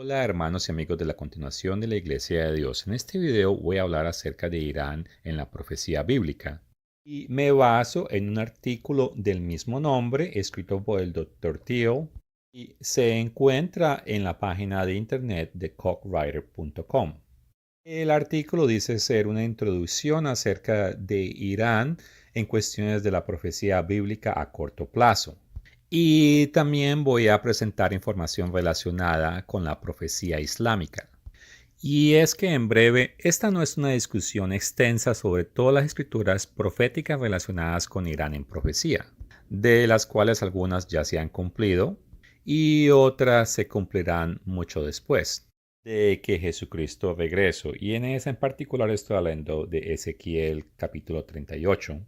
Hola hermanos y amigos de la continuación de la Iglesia de Dios. En este video voy a hablar acerca de Irán en la profecía bíblica y me baso en un artículo del mismo nombre escrito por el Dr. Thiel y se encuentra en la página de internet de cockwriter.com. El artículo dice ser una introducción acerca de Irán en cuestiones de la profecía bíblica a corto plazo. Y también voy a presentar información relacionada con la profecía islámica. Y es que en breve, esta no es una discusión extensa sobre todas las escrituras proféticas relacionadas con Irán en profecía, de las cuales algunas ya se han cumplido y otras se cumplirán mucho después de que Jesucristo regresó. Y en esa en particular estoy hablando de Ezequiel capítulo 38.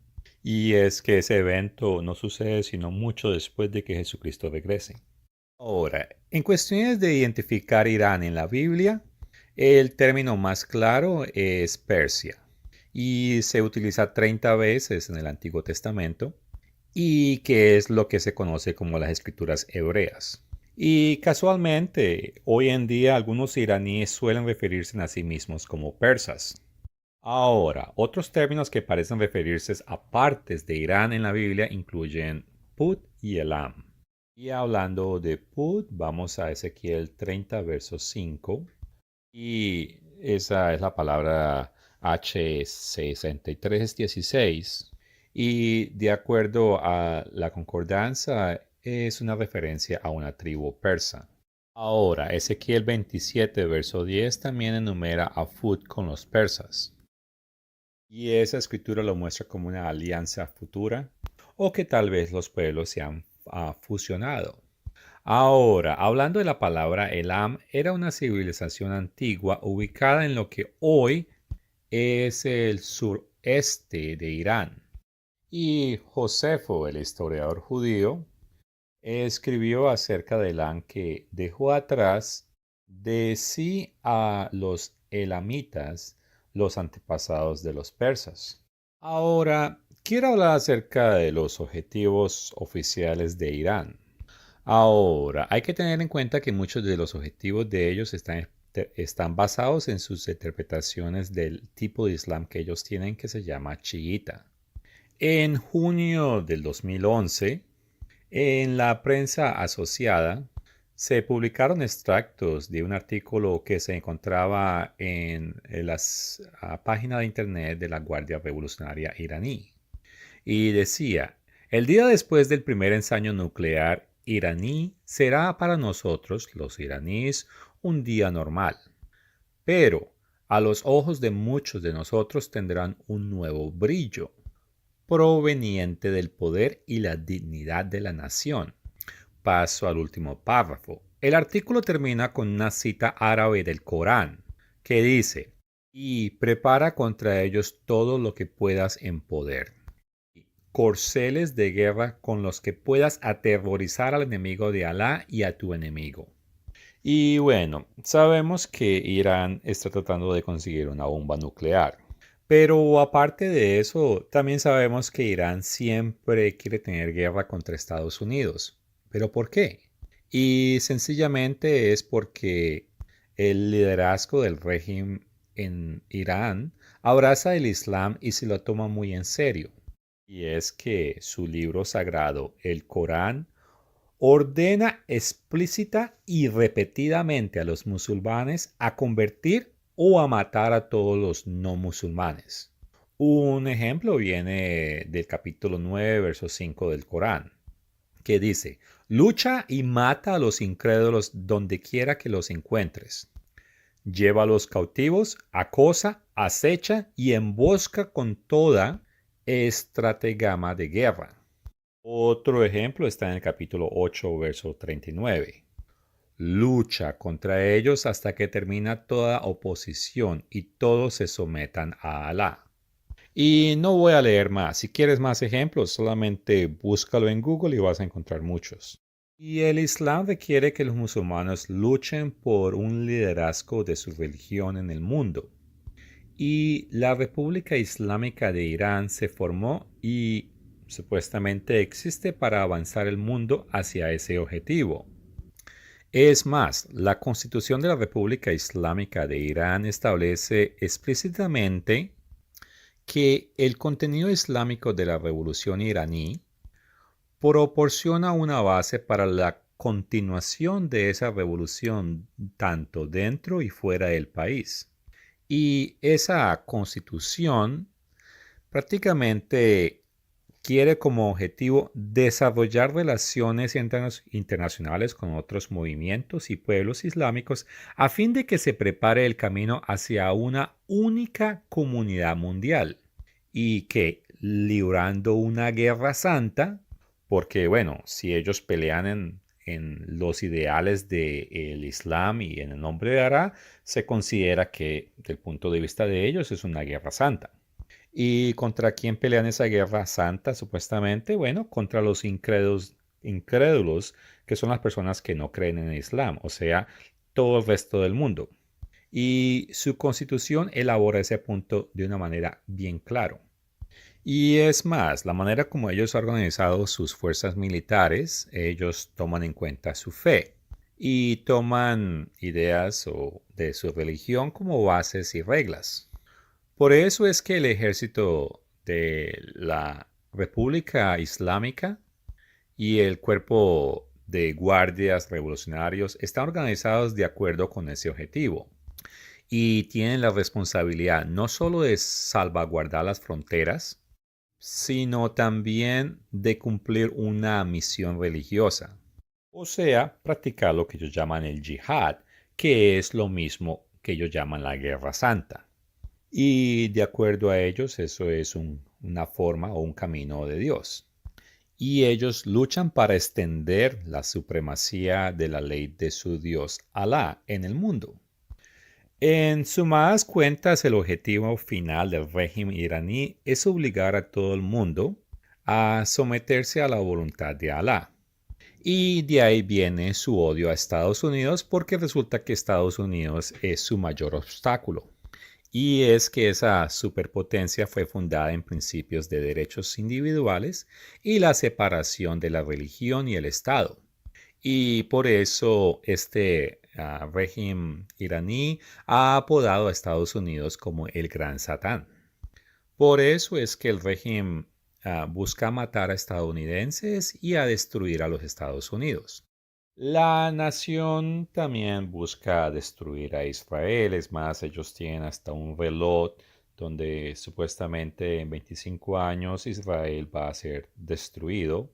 Y es que ese evento no sucede sino mucho después de que Jesucristo regrese. Ahora, en cuestiones de identificar Irán en la Biblia, el término más claro es Persia y se utiliza 30 veces en el Antiguo Testamento y que es lo que se conoce como las escrituras hebreas. Y casualmente, hoy en día algunos iraníes suelen referirse a sí mismos como persas. Ahora, otros términos que parecen referirse a partes de Irán en la Biblia incluyen Put y Elam. Y hablando de Put, vamos a Ezequiel 30, verso 5. Y esa es la palabra H6316. Y de acuerdo a la concordancia, es una referencia a una tribu persa. Ahora, Ezequiel 27, verso 10 también enumera a Phut con los persas. Y esa escritura lo muestra como una alianza futura o que tal vez los pueblos se han fusionado. Ahora, hablando de la palabra Elam, era una civilización antigua ubicada en lo que hoy es el sureste de Irán. Y Josefo, el historiador judío, escribió acerca de Elam que dejó atrás de sí a los elamitas, los antepasados de los persas. Ahora, quiero hablar acerca de los objetivos oficiales de Irán. Ahora, hay que tener en cuenta que muchos de los objetivos de ellos están basados en sus interpretaciones del tipo de Islam que ellos tienen que se llama chiita. En junio del 2011, en la prensa asociada se publicaron extractos de un artículo que se encontraba en la página de internet de la Guardia Revolucionaria iraní. Y decía, el día después del primer ensayo nuclear iraní será para nosotros, los iraníes, un día normal. Pero a los ojos de muchos de nosotros tendrán un nuevo brillo proveniente del poder y la dignidad de la nación. Paso al último párrafo. El artículo termina con una cita árabe del Corán que dice, y prepara contra ellos todo lo que puedas en poder. Corceles de guerra con los que puedas aterrorizar al enemigo de Alá y a tu enemigo. Y bueno, sabemos que Irán está tratando de conseguir una bomba nuclear. Pero aparte de eso, también sabemos que Irán siempre quiere tener guerra contra Estados Unidos. ¿Pero por qué? Y sencillamente es porque el liderazgo del régimen en Irán abraza el Islam y se lo toma muy en serio. Y es que su libro sagrado, el Corán, ordena explícita y repetidamente a los musulmanes a convertir o a matar a todos los no musulmanes. Un ejemplo viene del capítulo 9, verso 5 del Corán, que dice, lucha y mata a los incrédulos donde quiera que los encuentres. Llévalos cautivos, acosa, acecha y embosca con toda estratagema de guerra. Otro ejemplo está en el capítulo 8, verso 39. Lucha contra ellos hasta que termina toda oposición y todos se sometan a Alá. Y no voy a leer más. Si quieres más ejemplos, solamente búscalo en Google y vas a encontrar muchos. Y el Islam requiere que los musulmanes luchen por un liderazgo de su religión en el mundo. Y la República Islámica de Irán se formó y supuestamente existe para avanzar el mundo hacia ese objetivo. Es más, la Constitución de la República Islámica de Irán establece explícitamente que el contenido islámico de la revolución iraní proporciona una base para la continuación de esa revolución tanto dentro y fuera del país. Y esa constitución prácticamente quiere como objetivo desarrollar relaciones internacionales con otros movimientos y pueblos islámicos a fin de que se prepare el camino hacia una única comunidad mundial y que librando una guerra santa, porque bueno, si ellos pelean en los ideales del Islam y en el nombre de Alá, se considera que, del punto de vista de ellos, es una guerra santa. ¿Y contra quién pelean esa guerra santa, supuestamente? Bueno, contra los incrédulos, que son las personas que no creen en el Islam, o sea, todo el resto del mundo. Y su constitución elabora ese punto de una manera bien claro. Y es más, la manera como ellos han organizado sus fuerzas militares, ellos toman en cuenta su fe y toman ideas de su religión como bases y reglas. Por eso es que el ejército de la República Islámica y el cuerpo de guardias revolucionarios están organizados de acuerdo con ese objetivo y tienen la responsabilidad no solo de salvaguardar las fronteras, sino también de cumplir una misión religiosa, o sea, practicar lo que ellos llaman el yihad, que es lo mismo que ellos llaman la guerra santa. Y de acuerdo a ellos, eso es una forma o un camino de Dios. Y ellos luchan para extender la supremacía de la ley de su Dios Alá en el mundo. En sumadas cuentas, el objetivo final del régimen iraní es obligar a todo el mundo a someterse a la voluntad de Alá. Y de ahí viene su odio a Estados Unidos porque resulta que Estados Unidos es su mayor obstáculo. Y es que esa superpotencia fue fundada en principios de derechos individuales y la separación de la religión y el Estado. Y por eso este régimen iraní ha apodado a Estados Unidos como el Gran Satán. Por eso es que el régimen busca matar a estadounidenses y a destruir a los Estados Unidos. La nación también busca destruir a Israel, es más, ellos tienen hasta un reloj donde supuestamente en 25 años Israel va a ser destruido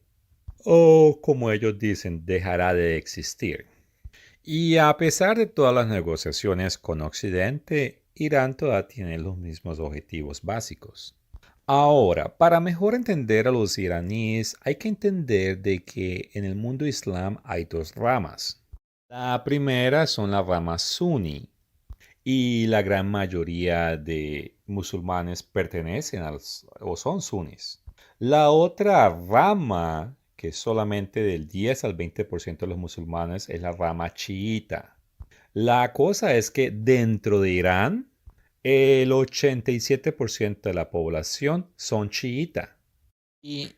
o como ellos dicen, dejará de existir. Y a pesar de todas las negociaciones con Occidente, Irán todavía tiene los mismos objetivos básicos. Ahora, para mejor entender a los iraníes, hay que entender de que en el mundo islam hay dos ramas. La primera son la rama suní, y la gran mayoría de musulmanes pertenecen o son suníes. La otra rama, que es solamente del 10 al 20% de los musulmanes, es la rama chiita. La cosa es que dentro de Irán, el 87% de la población son chiita. Y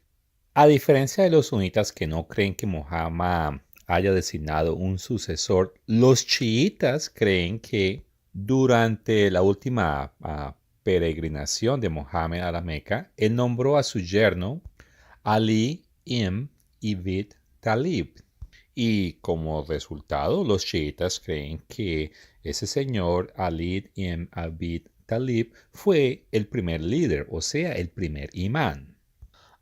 a diferencia de los sunitas que no creen que Muhammad haya designado un sucesor, los chiitas creen que durante la última peregrinación de Mohammed a la Meca, él nombró a su yerno Ali ibn Abi Talib. Y como resultado, los chiitas creen que ese señor Ali ibn Abi Talib fue el primer líder, o sea, el primer imán.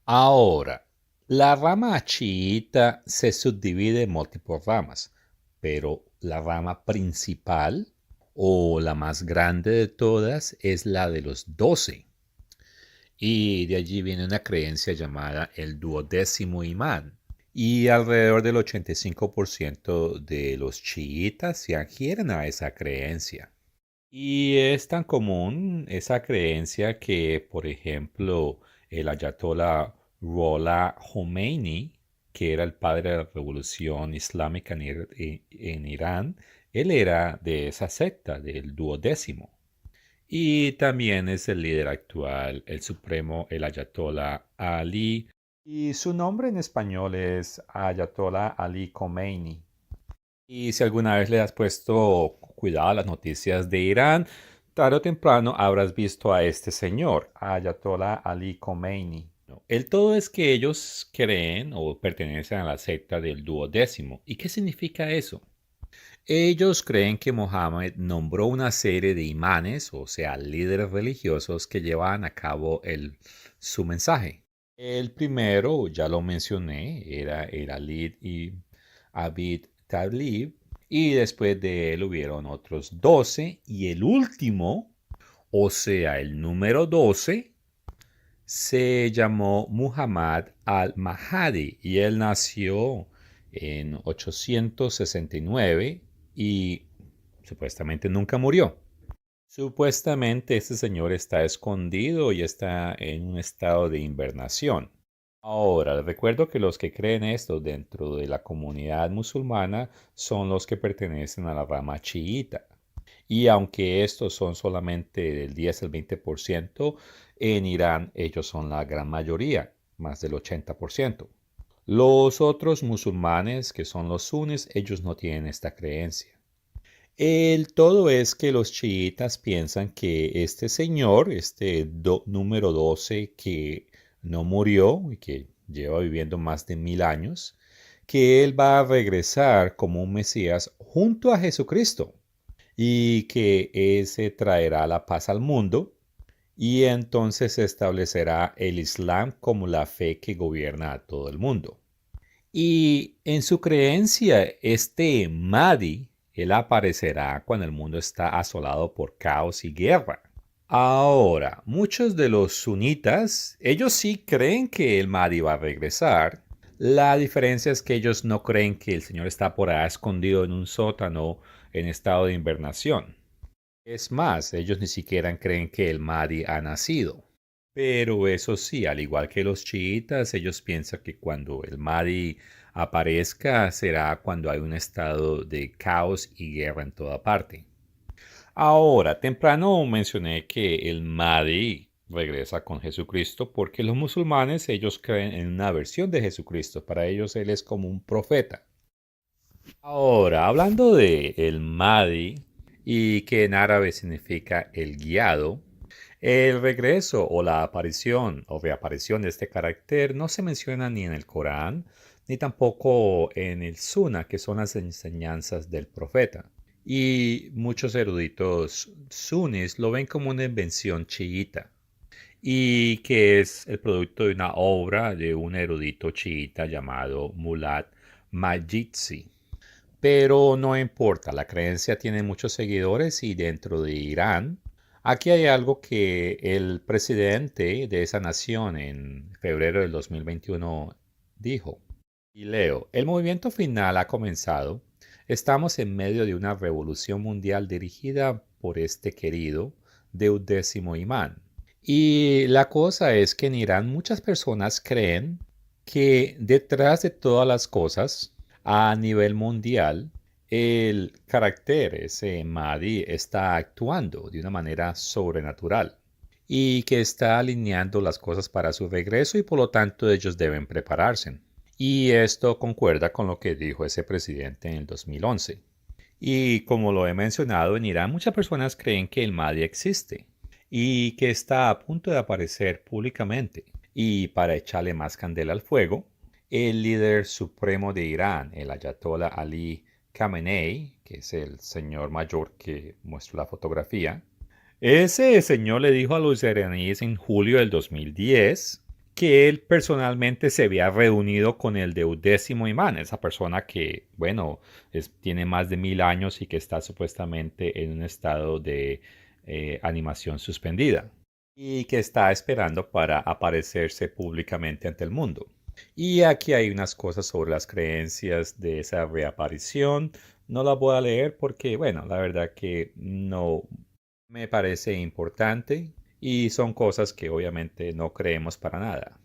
Ahora, la rama chiita se subdivide en múltiples ramas, pero la rama principal o la más grande de todas es la de los 12. Y de allí viene una creencia llamada el duodécimo imán. Y alrededor del 85% de los chiitas se adhieren a esa creencia. Y es tan común esa creencia que, por ejemplo, el ayatollah Ruhollah Khomeini, que era el padre de la revolución islámica en Irán, él era de esa secta, del duodécimo. Y también es el líder actual, el supremo, el ayatollah Ali. Y su nombre en español es Ayatollah Ali Khomeini. Y si alguna vez le has puesto cuidado a las noticias de Irán, tarde o temprano habrás visto a este señor, Ayatollah Ali Khomeini. ¿No? El todo es que ellos creen o pertenecen a la secta del duodécimo. ¿Y qué significa eso? Ellos creen que Mohammed nombró una serie de imanes, o sea, líderes religiosos que llevaban a cabo su mensaje. El primero, ya lo mencioné, era el Ali y Abid Talib, y después de él hubieron otros 12, y el último, o sea, el número 12, se llamó Muhammad al-Mahdi y él nació en 869 y supuestamente nunca murió. Supuestamente este señor está escondido y está en un estado de invernación. Ahora, recuerdo que los que creen esto dentro de la comunidad musulmana son los que pertenecen a la rama chiita. Y aunque estos son solamente del 10 al 20%, en Irán ellos son la gran mayoría, más del 80%. Los otros musulmanes, que son los suníes, ellos no tienen esta creencia. El todo es que los chiitas piensan que este señor, número 12, que no murió y que lleva viviendo más de 1000 años, que él va a regresar como un Mesías junto a Jesucristo y que ese traerá la paz al mundo y entonces se establecerá el Islam como la fe que gobierna a todo el mundo. Y en su creencia, este Mahdi, él aparecerá cuando el mundo está asolado por caos y guerra. Ahora, muchos de los sunitas, ellos sí creen que el Mahdi va a regresar. La diferencia es que ellos no creen que el Señor está por ahí escondido en un sótano en estado de invernación. Es más, ellos ni siquiera creen que el Mahdi ha nacido. Pero eso sí, al igual que los chiitas, ellos piensan que cuando el Mahdi aparezca será cuando hay un estado de caos y guerra en toda parte. Ahora, temprano mencioné que el Mahdi regresa con Jesucristo porque los musulmanes ellos creen en una versión de Jesucristo. Para ellos él es como un profeta. Ahora, hablando de el Mahdi y que en árabe significa el guiado, el regreso o la aparición o reaparición de este carácter no se menciona ni en el Corán ni tampoco en el Sunna, que son las enseñanzas del profeta. Y muchos eruditos sunnis lo ven como una invención chiita y que es el producto de una obra de un erudito chiita llamado Mulad Majidsi. Pero no importa, la creencia tiene muchos seguidores y dentro de Irán, aquí hay algo que el presidente de esa nación en febrero del 2021 dijo. Y leo, el movimiento final ha comenzado. Estamos en medio de una revolución mundial dirigida por este querido deudécimo imán. Y la cosa es que en Irán muchas personas creen que detrás de todas las cosas a nivel mundial, el carácter, ese Mahdi, está actuando de una manera sobrenatural y que está alineando las cosas para su regreso y por lo tanto ellos deben prepararse. Y esto concuerda con lo que dijo ese presidente en el 2011. Y como lo he mencionado, en Irán muchas personas creen que el Mahdi existe y que está a punto de aparecer públicamente. Y para echarle más candela al fuego, el líder supremo de Irán, el Ayatollah Ali Khamenei, que es el señor mayor que muestra la fotografía, ese señor le dijo a los iraníes en julio del 2010 que él personalmente se había reunido con el deudécimo imán, esa persona que, bueno, tiene más de 1000 años y que está supuestamente en un estado de animación suspendida y que está esperando para aparecerse públicamente ante el mundo. Y aquí hay unas cosas sobre las creencias de esa reaparición. No las voy a leer porque, bueno, la verdad que no me parece importante y son cosas que obviamente no creemos para nada.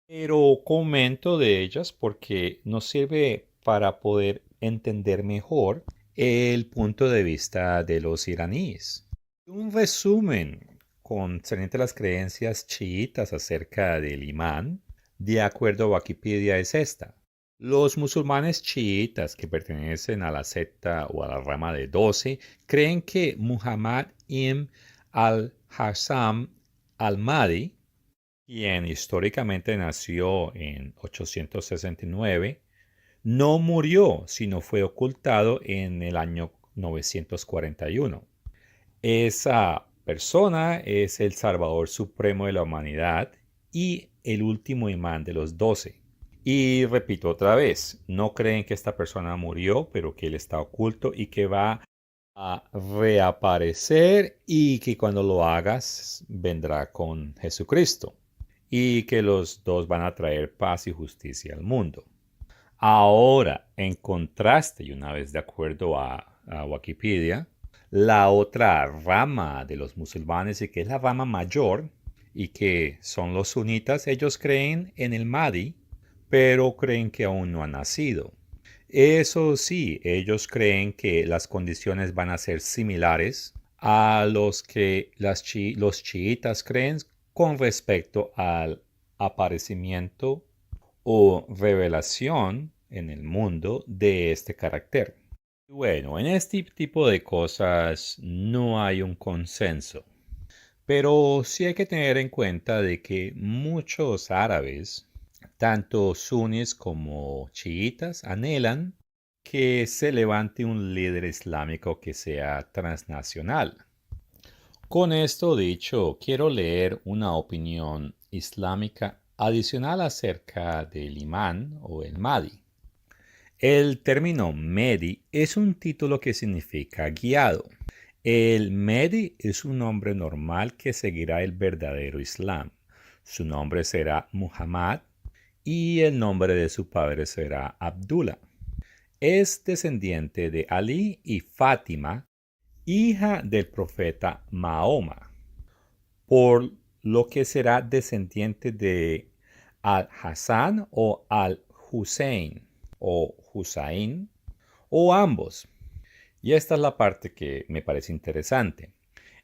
Pero comento de ellas porque nos sirve para poder entender mejor el punto de vista de los iraníes. Un resumen concerniente a las creencias chiitas acerca del imán, de acuerdo a Wikipedia, es esta. Los musulmanes chiitas que pertenecen a la secta o a la rama de 12 creen que Muhammad ibn al-Hassam al-Mahdi, quien históricamente nació en 869, no murió, sino fue ocultado en el año 941. Esa persona es el Salvador Supremo de la humanidad y el último imán de los 12. Y repito otra vez, no creen que esta persona murió, pero que él está oculto y que va a reaparecer y que cuando lo hagas vendrá con Jesucristo y que los dos van a traer paz y justicia al mundo. Ahora, en contraste, y una vez de acuerdo a Wikipedia, la otra rama de los musulmanes y que es la rama mayor y que son los sunitas, ellos creen en el Mahdi, pero creen que aún no ha nacido. Eso sí, ellos creen que las condiciones van a ser similares a los que los chiitas creen con respecto al aparecimiento o revelación en el mundo de este carácter. Bueno, en este tipo de cosas no hay un consenso, pero sí hay que tener en cuenta de que muchos árabes, tanto suníes como chiitas, anhelan que se levante un líder islámico que sea transnacional. Con esto dicho, quiero leer una opinión islámica adicional acerca del imán o el Mahdi. El término Mehdi es un título que significa guiado. El Mehdi es un nombre normal que seguirá el verdadero Islam. Su nombre será Muhammad y el nombre de su padre será Abdullah. Es descendiente de Ali y Fátima, hija del profeta Mahoma, por lo que será descendiente de Al-Hassan o Al-Hussein o Hussein o ambos. Y esta es la parte que me parece interesante.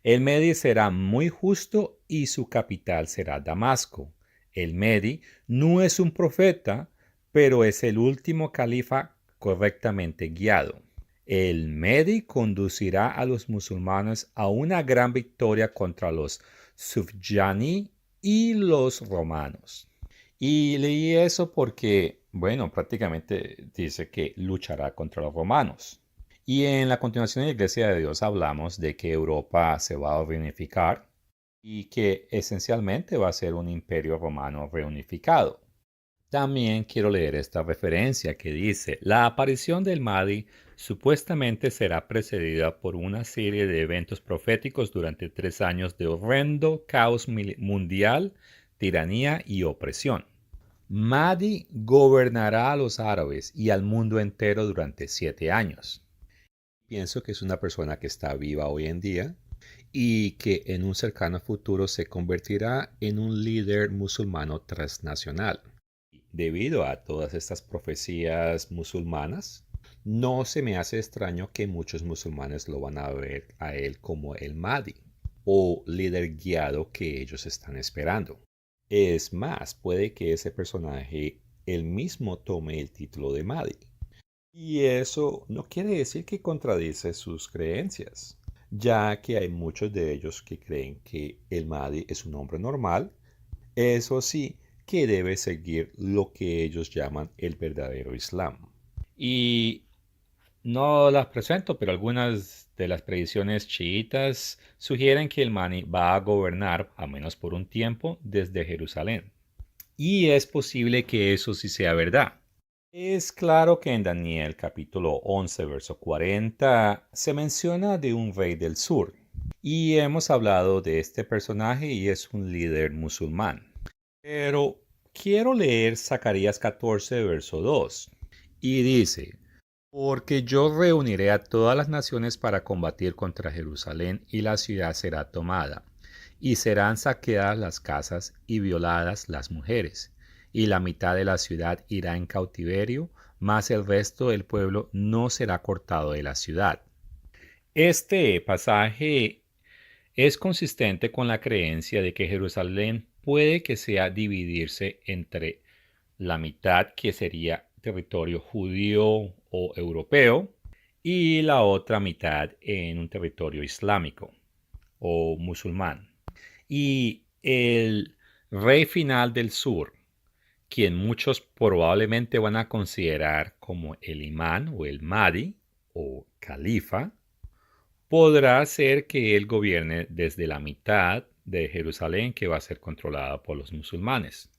El Mehdi será muy justo y su capital será Damasco. El Mehdi no es un profeta, pero es el último califa correctamente guiado. El Mehdi conducirá a los musulmanes a una gran victoria contra los Sufjani y los romanos. Y leí eso porque, bueno, prácticamente dice que luchará contra los romanos. Y en la continuación de la Iglesia de Dios hablamos de que Europa se va a reunificar y que esencialmente va a ser un imperio romano reunificado. También quiero leer esta referencia que dice, la aparición del Mahdi supuestamente será precedida por una serie de eventos proféticos durante 3 años de horrendo caos mundial, tiranía y opresión. Mahdi gobernará a los árabes y al mundo entero durante 7 años. Pienso que es una persona que está viva hoy en día y que en un cercano futuro se convertirá en un líder musulmano transnacional. Debido a todas estas profecías musulmanas, no se me hace extraño que muchos musulmanes lo van a ver a él como el Mahdi o líder guiado que ellos están esperando. Es más, puede que ese personaje él mismo tome el título de Mahdi. Y eso no quiere decir que contradice sus creencias, ya que hay muchos de ellos que creen que el Mahdi es un hombre normal, eso sí, que debe seguir lo que ellos llaman el verdadero Islam. Y no las presento, pero algunas de las predicciones chiitas sugieren que el Mahdi va a gobernar, a menos por un tiempo, desde Jerusalén. Y es posible que eso sí sea verdad. Es claro que en Daniel capítulo 11, verso 40, se menciona de un rey del sur. Y hemos hablado de este personaje y es un líder musulmán. Pero quiero leer Zacarías 14, verso 2. Y dice, porque yo reuniré a todas las naciones para combatir contra Jerusalén y la ciudad será tomada, y serán saqueadas las casas y violadas las mujeres, y la mitad de la ciudad irá en cautiverio, mas el resto del pueblo no será cortado de la ciudad. Este pasaje es consistente con la creencia de que Jerusalén puede que sea dividirse entre la mitad que sería territorio judío o europeo y la otra mitad en un territorio islámico o musulmán. Y el rey final del sur, quien muchos probablemente van a considerar como el imán o el Mahdi o califa, podrá ser que él gobierne desde la mitad de Jerusalén que va a ser controlada por los musulmanes.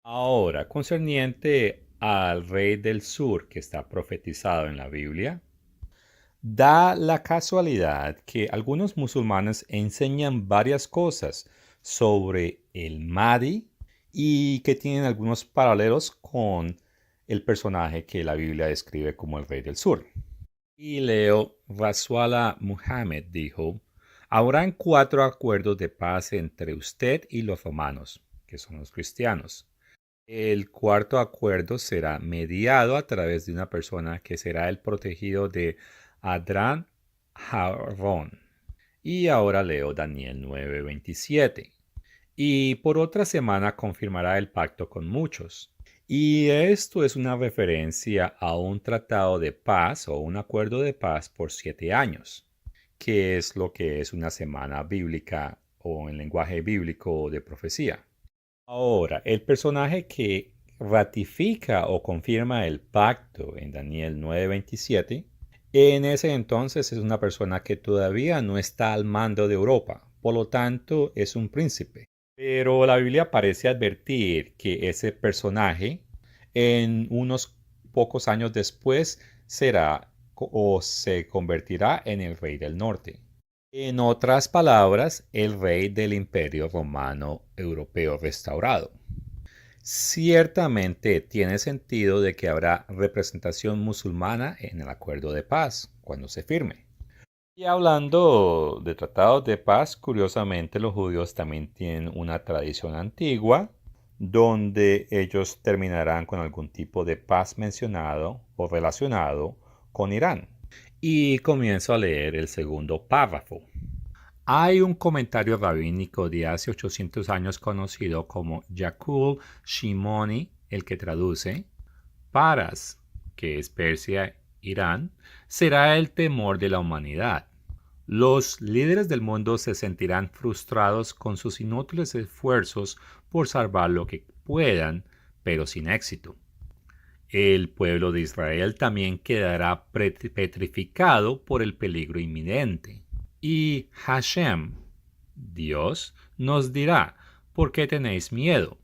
Ahora, concerniente al rey del sur que está profetizado en la Biblia, da la casualidad que algunos musulmanes enseñan varias cosas sobre el Mahdi y que tienen algunos paralelos con el personaje que la Biblia describe como el rey del sur. Y leo, Rasuala Muhammad dijo, habrán 4 acuerdos de paz entre usted y los romanos, que son los cristianos. El cuarto acuerdo será mediado a través de una persona que será el protegido de Adran Harón. Y ahora leo Daniel 9:27. Y por otra semana confirmará el pacto con muchos. Y esto es una referencia a un tratado de paz o un acuerdo de paz por 7 años, que es lo que es una semana bíblica o en lenguaje bíblico de profecía. Ahora, el personaje que ratifica o confirma el pacto en Daniel 9:27, en ese entonces es una persona que todavía no está al mando de Europa, por lo tanto es un príncipe. Pero la Biblia parece advertir que ese personaje en unos pocos años después será o se convertirá en el rey del norte. En otras palabras, el rey del Imperio Romano Europeo restaurado. Ciertamente tiene sentido de que habrá representación musulmana en el acuerdo de paz cuando se firme. Y hablando de tratados de paz, curiosamente los judíos también tienen una tradición antigua donde ellos terminarán con algún tipo de paz mencionado o relacionado con Irán. Y comienzo a leer el segundo párrafo. Hay un comentario rabínico de hace 800 años conocido como Yakul Shimoni, el que traduce, Paras, que es Persia, Irán, será el temor de la humanidad. Los líderes del mundo se sentirán frustrados con sus inútiles esfuerzos por salvar lo que puedan, pero sin éxito. El pueblo de Israel también quedará petrificado por el peligro inminente. Y Hashem, Dios, nos dirá, ¿por qué tenéis miedo?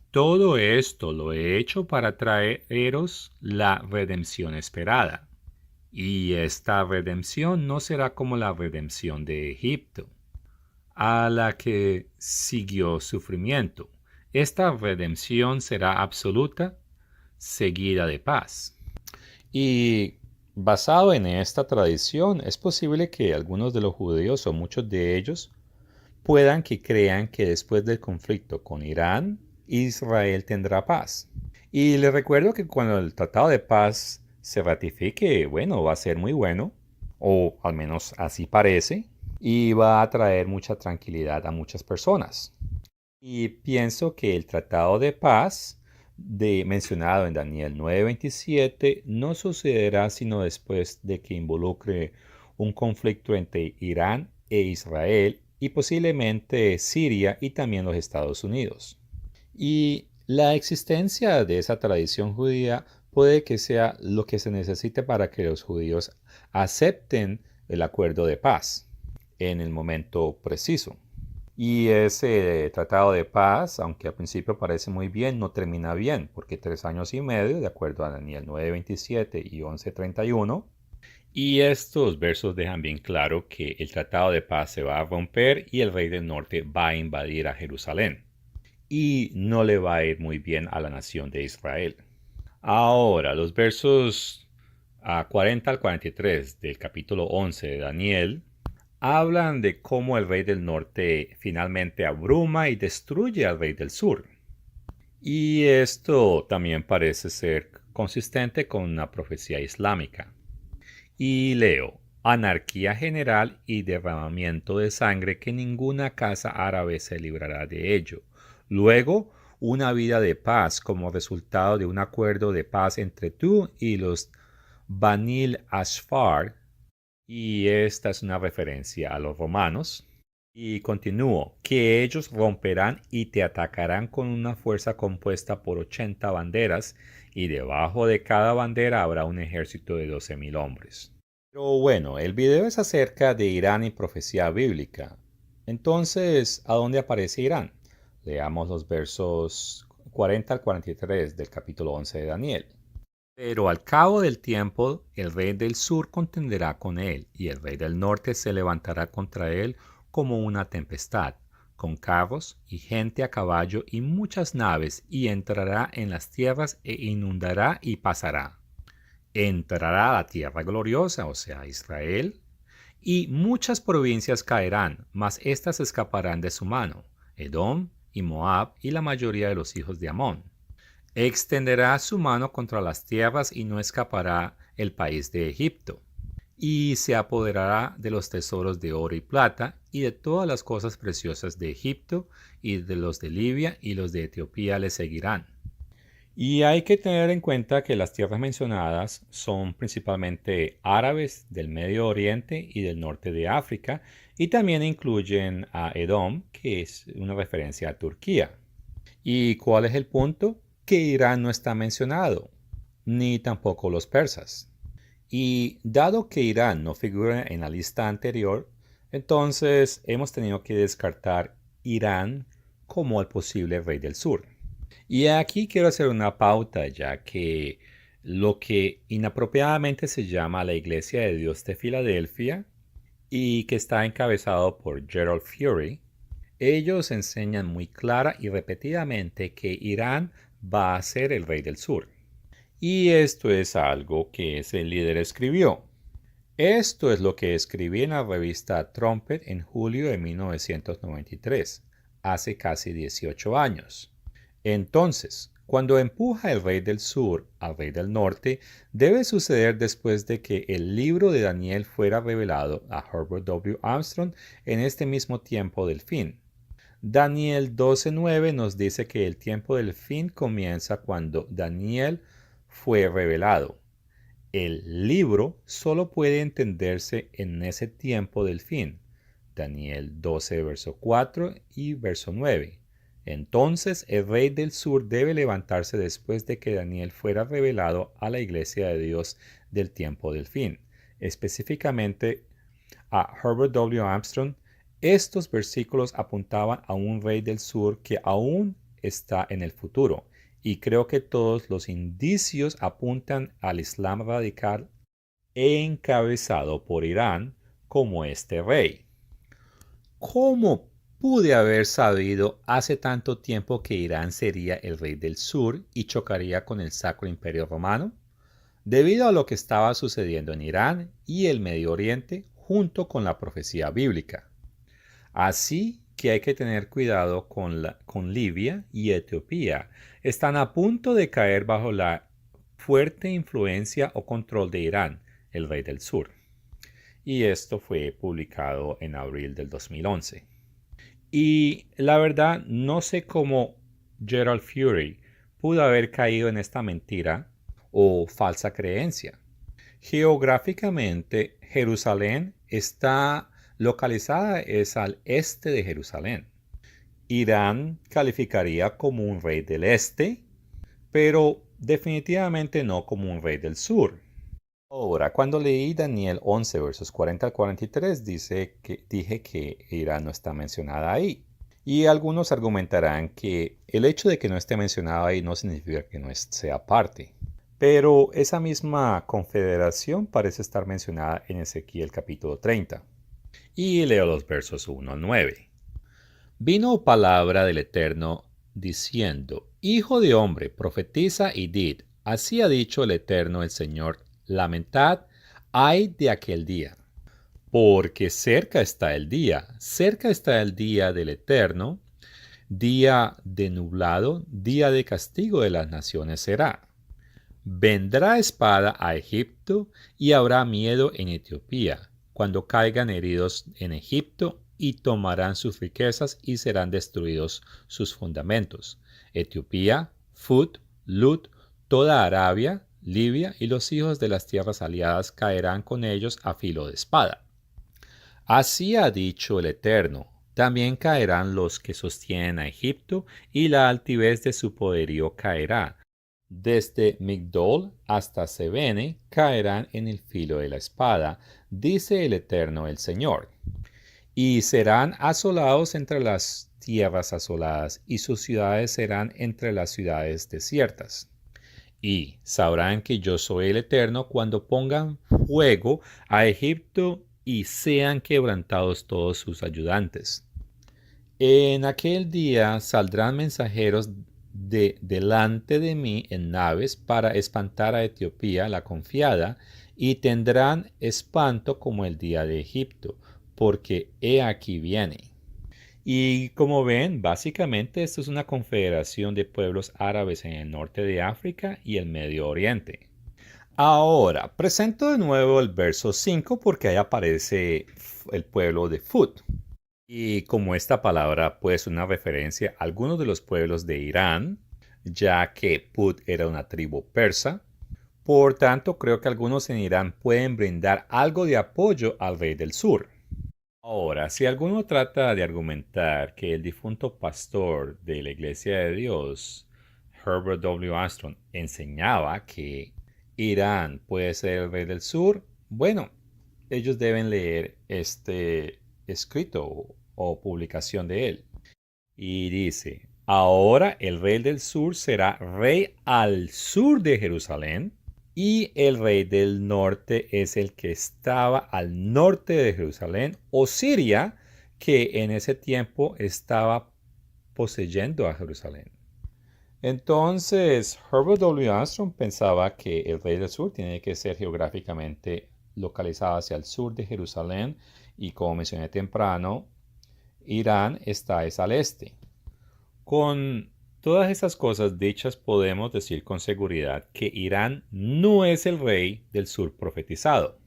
Todo esto lo he hecho para traeros la redención esperada. Y esta redención no será como la redención de Egipto, a la que siguió sufrimiento. Esta redención será absoluta, seguida de paz. Y basado en esta tradición, es posible que algunos de los judíos o muchos de ellos puedan que crean que después del conflicto con Irán, Israel tendrá paz. Y les recuerdo que cuando el tratado de paz se ratifique, bueno, va a ser muy bueno, o al menos así parece, y va a traer mucha tranquilidad a muchas personas. Y pienso que el tratado de paz mencionado en Daniel 9:27 no sucederá sino después de que involucre un conflicto entre Irán e Israel y posiblemente Siria y también los Estados Unidos. Y la existencia de esa tradición judía puede que sea lo que se necesite para que los judíos acepten el acuerdo de paz en el momento preciso. Y ese tratado de paz, aunque al principio parece muy bien, no termina bien, porque 3 años y medio, de acuerdo a Daniel 9:27 y 11:31, y estos versos dejan bien claro que el tratado de paz se va a romper y el rey del norte va a invadir a Jerusalén. Y no le va a ir muy bien a la nación de Israel. Ahora, los versos 40 al 43 del capítulo 11 de Daniel hablan de cómo el rey del norte finalmente abruma y destruye al rey del sur. Y esto también parece ser consistente con una profecía islámica. Y leo, anarquía general y derramamiento de sangre que ninguna casa árabe se librará de ello. Luego, una vida de paz como resultado de un acuerdo de paz entre tú y los Banil Ashfar, y esta es una referencia a los romanos. Y continúo, que ellos romperán y te atacarán con una fuerza compuesta por 80 banderas, y debajo de cada bandera habrá un ejército de 12.000 hombres. Pero bueno, el video es acerca de Irán y profecía bíblica. Entonces, ¿a dónde aparece Irán? Leamos los versos 40 al 43 del capítulo 11 de Daniel. Pero al cabo del tiempo, el rey del sur contenderá con él, y el rey del norte se levantará contra él como una tempestad, con carros y gente a caballo y muchas naves, y entrará en las tierras e inundará y pasará. Entrará a la tierra gloriosa, o sea, Israel, y muchas provincias caerán, mas éstas escaparán de su mano, Edom y Moab y la mayoría de los hijos de Amón. Extenderá su mano contra las tierras y no escapará el país de Egipto. Y se apoderará de los tesoros de oro y plata y de todas las cosas preciosas de Egipto, y de los de Libia y los de Etiopía le seguirán. Y hay que tener en cuenta que las tierras mencionadas son principalmente árabes del Medio Oriente y del norte de África, y también incluyen a Edom, que es una referencia a Turquía. ¿Y cuál es el punto? Que Irán no está mencionado, ni tampoco los persas. Y dado que Irán no figura en la lista anterior, entonces hemos tenido que descartar Irán como el posible rey del sur. Y aquí quiero hacer una pauta, ya que lo que inapropiadamente se llama la Iglesia de Dios de Filadelfia, y que está encabezado por Gerald Furey, ellos enseñan muy clara y repetidamente que Irán va a ser el rey del sur. Y esto es algo que ese líder escribió. Esto es lo que escribí en la revista Trumpet en julio de 1993, hace casi 18 años. Entonces, cuando empuja el rey del sur al rey del norte, debe suceder después de que el libro de Daniel fuera revelado a Herbert W. Armstrong en este mismo tiempo del fin. Daniel 12:9 nos dice que el tiempo del fin comienza cuando Daniel fue revelado. El libro solo puede entenderse en ese tiempo del fin. Daniel 12, verso 4 y verso 9. Entonces el rey del sur debe levantarse después de que Daniel fuera revelado a la iglesia de Dios del tiempo del fin. Específicamente a Herbert W. Armstrong, estos versículos apuntaban a un rey del sur que aún está en el futuro, y creo que todos los indicios apuntan al Islam radical encabezado por Irán como este rey. ¿Cómo pude haber sabido hace tanto tiempo que Irán sería el rey del sur y chocaría con el Sacro Imperio Romano? Debido a lo que estaba sucediendo en Irán y el Medio Oriente junto con la profecía bíblica. Así que hay que tener cuidado con Libia y Etiopía. Están a punto de caer bajo la fuerte influencia o control de Irán, el rey del sur. Y esto fue publicado en abril del 2011. Y la verdad, no sé cómo Gerald Furey pudo haber caído en esta mentira o falsa creencia. Geográficamente, Jerusalén está localizada es al este de Jerusalén. Irán calificaría como un rey del este, pero definitivamente no como un rey del sur. Ahora, cuando leí Daniel 11, versos 40 al 43, dije que Irán no está mencionada ahí. Y algunos argumentarán que el hecho de que no esté mencionada ahí no significa que no sea parte. Pero esa misma confederación parece estar mencionada en Ezequiel capítulo 30. Y leo los versos 1 al 9. Vino palabra del Eterno diciendo: Hijo de hombre, profetiza y did, así ha dicho el Eterno el Señor, lamentad, ay de aquel día. Porque cerca está el día del Eterno, día de nublado, día de castigo de las naciones será. Vendrá espada a Egipto y habrá miedo en Etiopía, cuando caigan heridos en Egipto, y tomarán sus riquezas y serán destruidos sus fundamentos. Etiopía, Fut, Lut, toda Arabia, Libia y los hijos de las tierras aliadas caerán con ellos a filo de espada. Así ha dicho el Eterno, también caerán los que sostienen a Egipto, y la altivez de su poderío caerá. Desde Migdol hasta Sebene caerán en el filo de la espada, dice el Eterno el Señor. Y serán asolados entre las tierras asoladas, y sus ciudades serán entre las ciudades desiertas. Y sabrán que yo soy el Eterno cuando pongan fuego a Egipto y sean quebrantados todos sus ayudantes. En aquel día saldrán mensajeros de delante de mí en naves para espantar a Etiopía la confiada, y tendrán espanto como el día de Egipto, porque he aquí viene. Y como ven, básicamente esto es una confederación de pueblos árabes en el norte de África y el Medio Oriente. Ahora, presento de nuevo el verso 5 porque ahí aparece el pueblo de Fut. Y como esta palabra puede ser una referencia a algunos de los pueblos de Irán, ya que Put era una tribu persa, por tanto creo que algunos en Irán pueden brindar algo de apoyo al rey del sur. Ahora, si alguno trata de argumentar que el difunto pastor de la Iglesia de Dios, Herbert W. Armstrong, enseñaba que Irán puede ser el rey del sur, bueno, ellos deben leer este escrito o publicación de él. Y dice, ahora el rey del sur será rey al sur de Jerusalén, y el rey del norte es el que estaba al norte de Jerusalén, o Siria, que en ese tiempo estaba poseyendo a Jerusalén. Entonces, Herbert W. Armstrong pensaba que el rey del sur tiene que ser geográficamente localizado hacia el sur de Jerusalén, y como mencioné temprano, Irán está al este. Con todas estas cosas dichas, podemos decir con seguridad que Irán no es el rey del sur profetizado.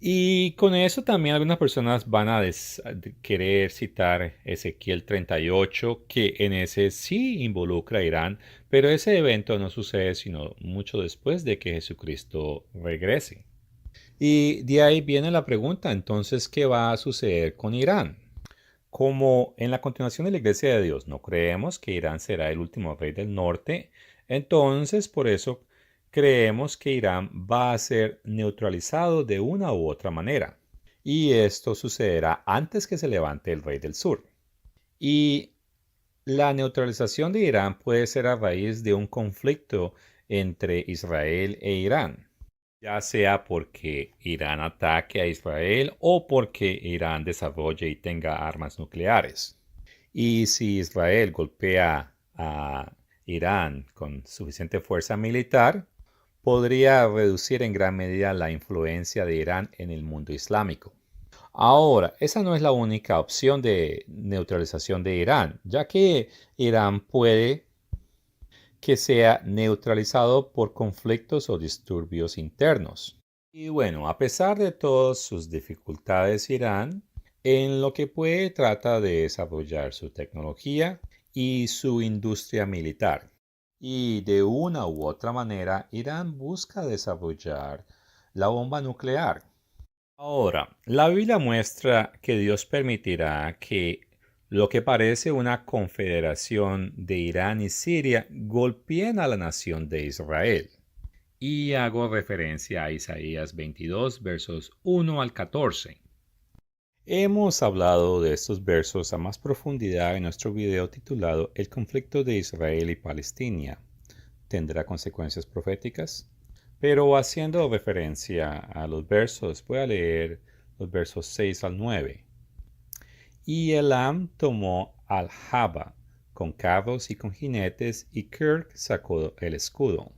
Y con eso también algunas personas van a querer citar Ezequiel 38, que en ese sí involucra a Irán, pero ese evento no sucede sino mucho después de que Jesucristo regrese. Y de ahí viene la pregunta, entonces, ¿qué va a suceder con Irán? Como en la continuación de la Iglesia de Dios no creemos que Irán será el último rey del norte, entonces por eso creemos que Irán va a ser neutralizado de una u otra manera. Y esto sucederá antes que se levante el rey del sur. Y la neutralización de Irán puede ser a raíz de un conflicto entre Israel e Irán, ya sea porque Irán ataque a Israel o porque Irán desarrolle y tenga armas nucleares. Y si Israel golpea a Irán con suficiente fuerza militar, podría reducir en gran medida la influencia de Irán en el mundo islámico. Ahora, esa no es la única opción de neutralización de Irán, ya que Irán puede que sea neutralizado por conflictos o disturbios internos. Y bueno, a pesar de todas sus dificultades, Irán, en lo que puede, trata de desarrollar su tecnología y su industria militar. Y de una u otra manera, Irán busca desarrollar la bomba nuclear. Ahora, la Biblia muestra que Dios permitirá que lo que parece una confederación de Irán y Siria golpeen a la nación de Israel. Y hago referencia a Isaías 22, versos 1 al 14. Hemos hablado de estos versos a más profundidad en nuestro video titulado El conflicto de Israel y Palestina. ¿Tendrá consecuencias proféticas? Pero haciendo referencia a los versos, voy a leer los versos 6 al 9. Y Elam tomó Al-Haba con carros y con jinetes, y Kirk sacó el escudo.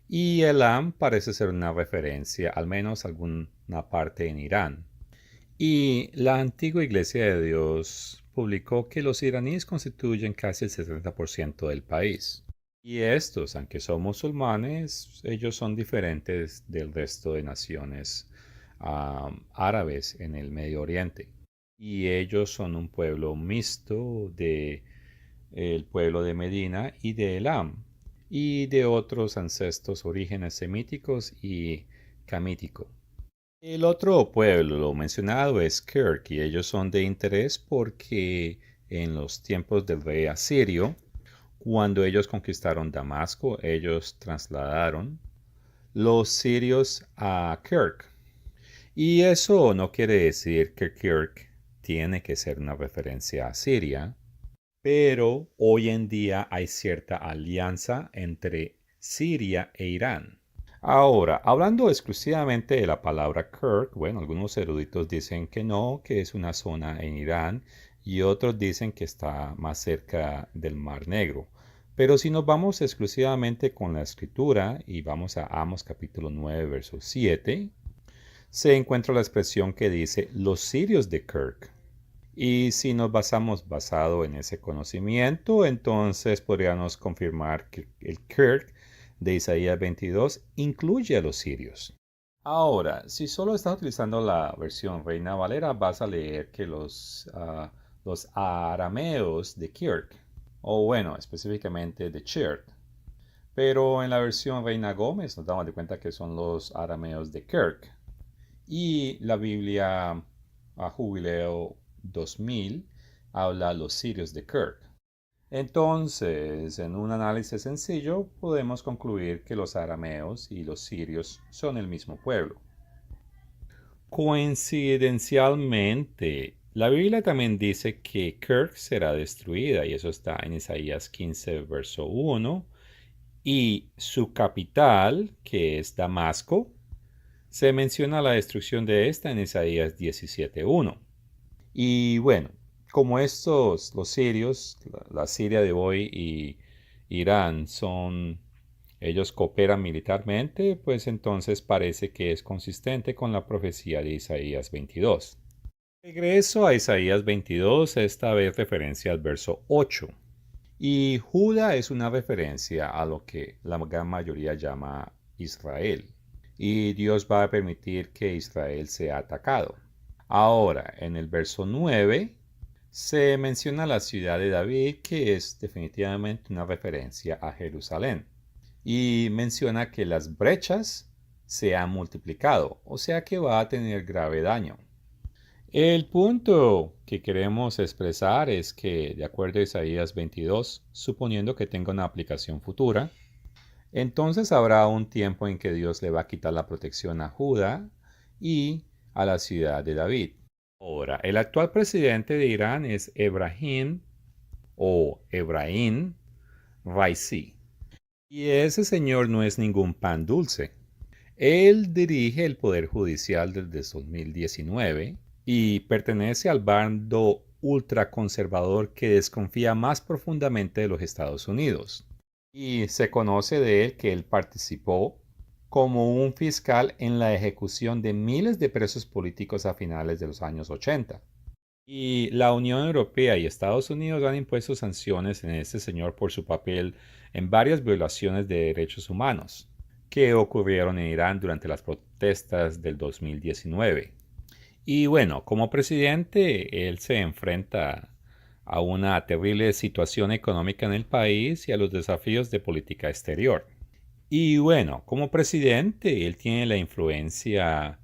Y Elam parece ser una referencia, al menos alguna parte en Irán. Y la antigua Iglesia de Dios publicó que los iraníes constituyen casi el 70% del país. Y estos, aunque son musulmanes, ellos son diferentes del resto de naciones árabes en el Medio Oriente. Y ellos son un pueblo mixto de el pueblo de Medina y de Elam, y de otros ancestros orígenes semíticos y camítico. El otro pueblo, lo mencionado, es Kirk, y ellos son de interés porque en los tiempos del rey asirio, cuando ellos conquistaron Damasco, ellos trasladaron los sirios a Kirk. Y eso no quiere decir que Kirk tiene que ser una referencia a Siria, pero hoy en día hay cierta alianza entre Siria e Irán. Ahora, hablando exclusivamente de la palabra Kirk, bueno, algunos eruditos dicen que no, que es una zona en Irán, y otros dicen que está más cerca del Mar Negro. Pero si nos vamos exclusivamente con la escritura y vamos a Amos capítulo 9, verso 7, se encuentra la expresión que dice los sirios de Kirk. Y si nos basado en ese conocimiento, entonces podríamos confirmar que el Kirk de Isaías 22 incluye a los sirios. Ahora, si solo estás utilizando la versión Reina Valera, vas a leer que los arameos de Kirk, o bueno, específicamente de Chert. Pero en la versión Reina Gómez nos damos de cuenta que son los arameos de Kirk. Y la Biblia a Jubileo 2000 habla los sirios de Kirk. Entonces, en un análisis sencillo, podemos concluir que los arameos y los sirios son el mismo pueblo. Coincidencialmente, la Biblia también dice que Kirk será destruida, y eso está en Isaías 15, verso 1, y su capital, que es Damasco, se menciona la destrucción de esta en Isaías 17:1. Y bueno, como los sirios, la Siria de hoy y Irán ellos cooperan militarmente, pues entonces parece que es consistente con la profecía de Isaías 22. Regreso a Isaías 22, esta vez referencia al verso 8. Y Judá es una referencia a lo que la gran mayoría llama Israel. Y Dios va a permitir que Israel sea atacado. Ahora, en el verso 9 se menciona la ciudad de David, que es definitivamente una referencia a Jerusalén. Y menciona que las brechas se han multiplicado, o sea que va a tener grave daño. El punto que queremos expresar es que, de acuerdo a Isaías 22, suponiendo que tenga una aplicación futura, entonces habrá un tiempo en que Dios le va a quitar la protección a Judá y a la ciudad de David. Ahora, el actual presidente de Irán es Ebrahim o Ebrahim Raisi. Y ese señor no es ningún pan dulce. Él dirige el Poder Judicial desde 2019 y pertenece al bando ultraconservador que desconfía más profundamente de los Estados Unidos. Y se conoce de él que él participó como un fiscal en la ejecución de miles de presos políticos a finales de los años 80. Y la Unión Europea y Estados Unidos han impuesto sanciones en este señor por su papel en varias violaciones de derechos humanos que ocurrieron en Irán durante las protestas del 2019. Y bueno, como presidente, él se enfrenta a una terrible situación económica en el país y a los desafíos de política exterior. Y bueno, como presidente, él tiene la influencia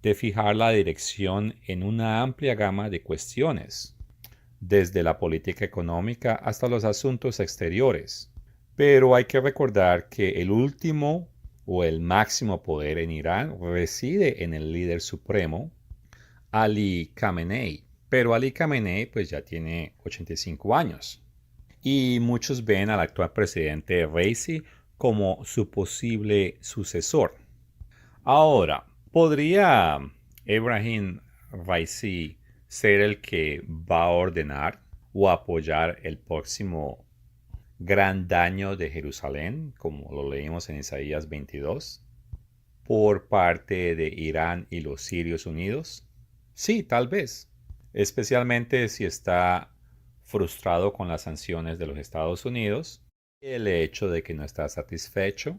de fijar la dirección en una amplia gama de cuestiones, desde la política económica hasta los asuntos exteriores. Pero hay que recordar que el último o el máximo poder en Irán reside en el líder supremo, Ali Khamenei. Pero Ali Khamenei pues ya tiene 85 años. Y muchos ven al actual presidente Raisi como su posible sucesor. Ahora, ¿podría Ebrahim Raisi ser el que va a ordenar o apoyar el próximo gran daño de Jerusalén, como lo leímos en Isaías 22, por parte de Irán y los sirios unidos? Sí, tal vez, especialmente si está frustrado con las sanciones de los Estados Unidos y el hecho de que no está satisfecho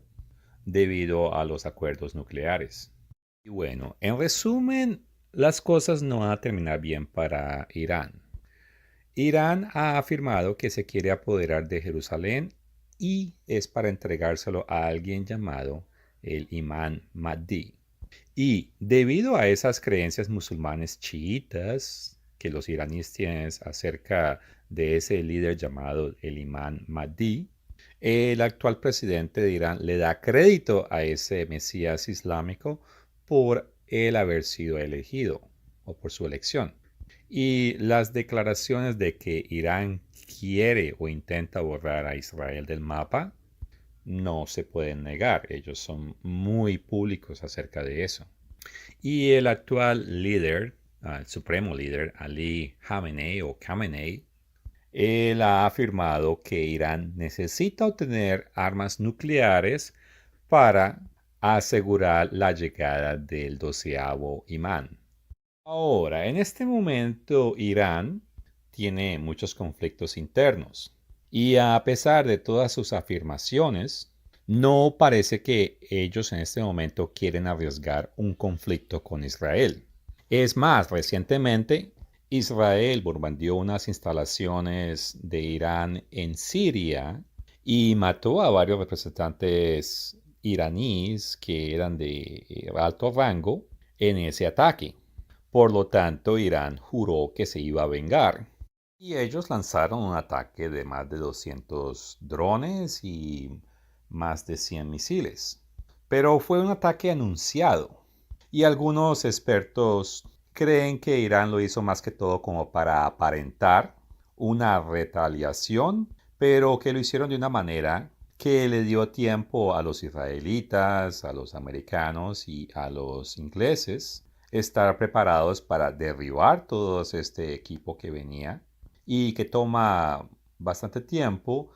debido a los acuerdos nucleares. Y bueno, en resumen, las cosas no van a terminar bien para Irán. Irán ha afirmado que se quiere apoderar de Jerusalén y es para entregárselo a alguien llamado el Imán Mahdi. Y debido a esas creencias musulmanes chiitas que los iraníes tienen acerca de ese líder llamado el Imán Mahdi, el actual presidente de Irán le da crédito a ese Mesías islámico por él haber sido elegido o por su elección. Y las declaraciones de que Irán quiere o intenta borrar a Israel del mapa no se pueden negar. Ellos son muy públicos acerca de eso. Y el actual líder, el supremo líder, Ali Khamenei o Khamenei, él ha afirmado que Irán necesita obtener armas nucleares para asegurar la llegada del 12º imán. Ahora, en este momento, Irán tiene muchos conflictos internos y a pesar de todas sus afirmaciones, no parece que ellos en este momento quieren arriesgar un conflicto con Israel. Es más, recientemente Israel bombardeó unas instalaciones de Irán en Siria y mató a varios representantes iraníes que eran de alto rango en ese ataque. Por lo tanto, Irán juró que se iba a vengar. Y ellos lanzaron un ataque de más de 200 drones y más de 100 misiles. Pero fue un ataque anunciado. Y algunos expertos creen que Irán lo hizo más que todo como para aparentar una retaliación, pero que lo hicieron de una manera que le dio tiempo a los israelitas, a los americanos y a los ingleses estar preparados para derribar todo este equipo que venía y que toma bastante tiempo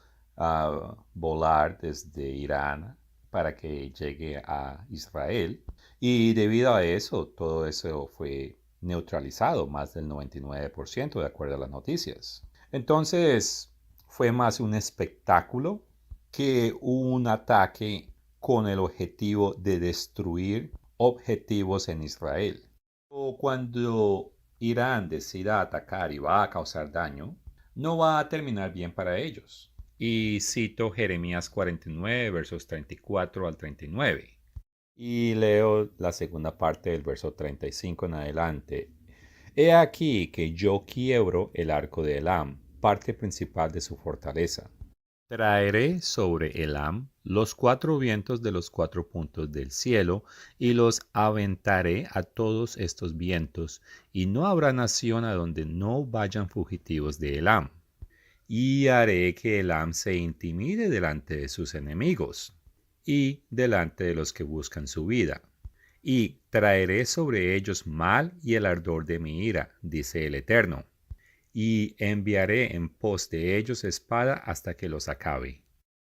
volar desde Irán para que llegue a Israel. Y debido a eso, todo eso fue neutralizado, más del 99% de acuerdo a las noticias. Entonces, fue más un espectáculo que un ataque con el objetivo de destruir objetivos en Israel. O cuando Irán decida atacar y va a causar daño, no va a terminar bien para ellos. Y cito Jeremías 49, versos 34 al 39. Y leo la segunda parte del verso 35 en adelante. He aquí que yo quiebro el arco de Elam, parte principal de su fortaleza. Traeré sobre Elam los 4 vientos de los 4 puntos del cielo, y los aventaré a todos estos vientos, y no habrá nación a donde no vayan fugitivos de Elam. Y haré que Elam se intimide delante de sus enemigos, y delante de los que buscan su vida. Y traeré sobre ellos mal y el ardor de mi ira, dice el Eterno, y enviaré en pos de ellos espada hasta que los acabe.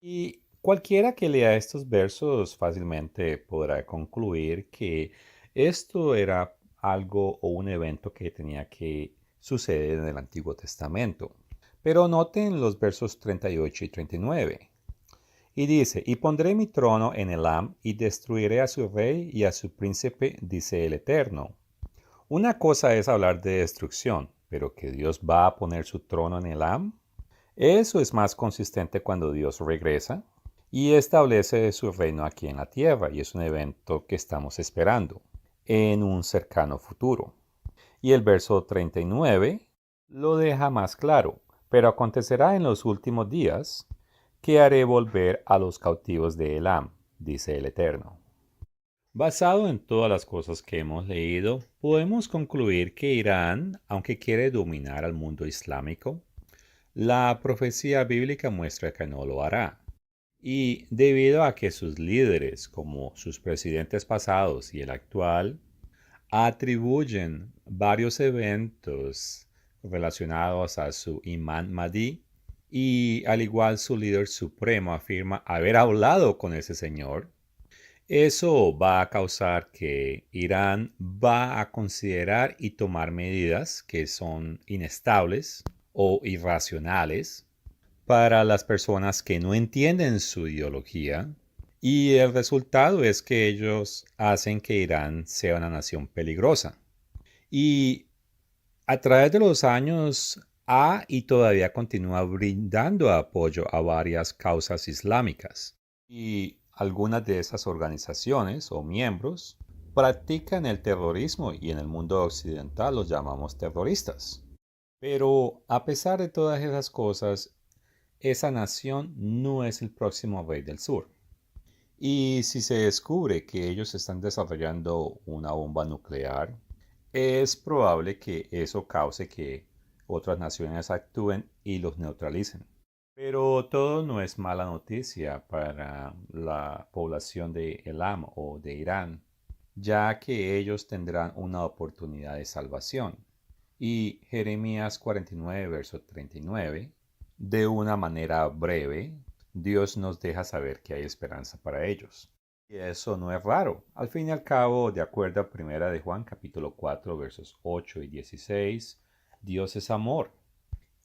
Y cualquiera que lea estos versos fácilmente podrá concluir que esto era algo o un evento que tenía que suceder en el Antiguo Testamento. Pero noten los versos 38 y 39. Y dice, y pondré mi trono en Elam, y destruiré a su rey y a su príncipe, dice el Eterno. Una cosa es hablar de destrucción, pero que Dios va a poner su trono en Elam, eso es más consistente cuando Dios regresa y establece su reino aquí en la tierra, y es un evento que estamos esperando en un cercano futuro. Y el verso 39 lo deja más claro, pero acontecerá en los últimos días que haré volver a los cautivos de Elam, dice el Eterno. Basado en todas las cosas que hemos leído, podemos concluir que Irán, aunque quiere dominar al mundo islámico, la profecía bíblica muestra que no lo hará. Y debido a que sus líderes, como sus presidentes pasados y el actual, atribuyen varios eventos relacionados a su imán Mahdi, y al igual su líder supremo afirma haber hablado con ese señor, eso va a causar que Irán va a considerar y tomar medidas que son inestables o irracionales para las personas que no entienden su ideología, y el resultado es que ellos hacen que Irán sea una nación peligrosa. Y a través de los años y todavía continúa brindando apoyo a varias causas islámicas. Y algunas de esas organizaciones o miembros practican el terrorismo y en el mundo occidental los llamamos terroristas. Pero a pesar de todas esas cosas, esa nación no es el próximo rey del sur. Y si se descubre que ellos están desarrollando una bomba nuclear, es probable que eso cause que otras naciones actúen y los neutralicen. Pero todo no es mala noticia para la población de Elam o de Irán, ya que ellos tendrán una oportunidad de salvación. Y Jeremías 49, verso 39, de una manera breve, Dios nos deja saber que hay esperanza para ellos. Y eso no es raro. Al fin y al cabo, de acuerdo a Primera de Juan capítulo 4 versos 8 y 16, Dios es amor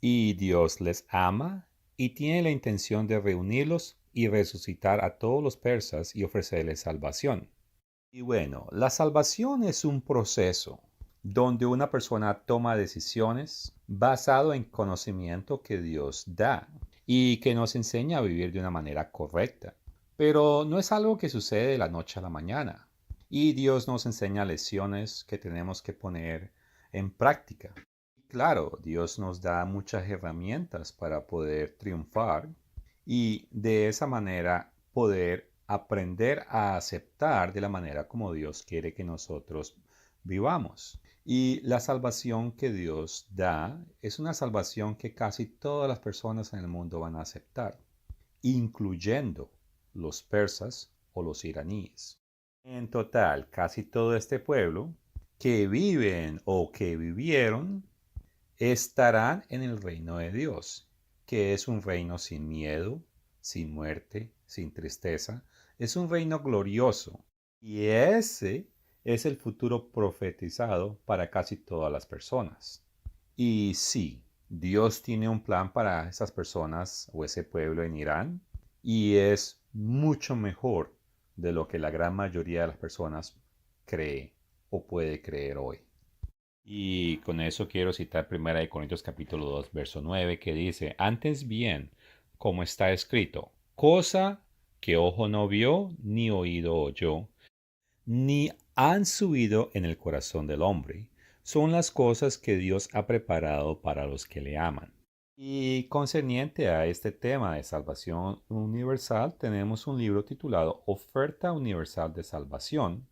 y Dios les ama y tiene la intención de reunirlos y resucitar a todos los persas y ofrecerles salvación. Y bueno, la salvación es un proceso donde una persona toma decisiones basado en conocimiento que Dios da y que nos enseña a vivir de una manera correcta. Pero no es algo que sucede de la noche a la mañana. Y Dios nos enseña lecciones que tenemos que poner en práctica. Claro, Dios nos da muchas herramientas para poder triunfar y de esa manera poder aprender a aceptar de la manera como Dios quiere que nosotros vivamos. Y la salvación que Dios da es una salvación que casi todas las personas en el mundo van a aceptar, incluyendo los persas o los iraníes. En total, casi todo este pueblo que viven o que vivieron estarán en el reino de Dios, que es un reino sin miedo, sin muerte, sin tristeza. Es un reino glorioso. Y ese es el futuro profetizado para casi todas las personas. Y sí, Dios tiene un plan para esas personas o ese pueblo en Irán y es mucho mejor de lo que la gran mayoría de las personas cree o puede creer hoy. Y con eso quiero citar 1 Corintios capítulo 2, verso 9, que dice, antes bien, como está escrito, cosa que ojo no vio, ni oído oyó, ni han subido en el corazón del hombre, son las cosas que Dios ha preparado para los que le aman. Y concerniente a este tema de salvación universal, tenemos un libro titulado Oferta Universal de Salvación,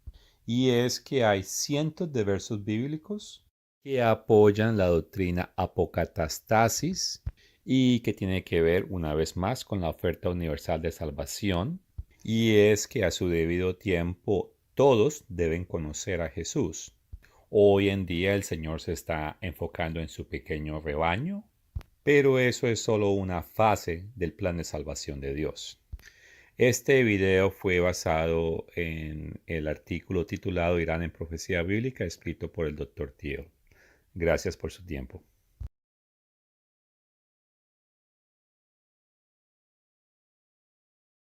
y es que hay cientos de versos bíblicos que apoyan la doctrina apocatastasis y que tiene que ver una vez más con la oferta universal de salvación, y es que a su debido tiempo todos deben conocer a Jesús. Hoy en día el Señor se está enfocando en su pequeño rebaño, pero eso es solo una fase del plan de salvación de Dios. Este video fue basado en el artículo titulado Irán en Profecía Bíblica, escrito por el Dr. Thiel. Gracias por su tiempo.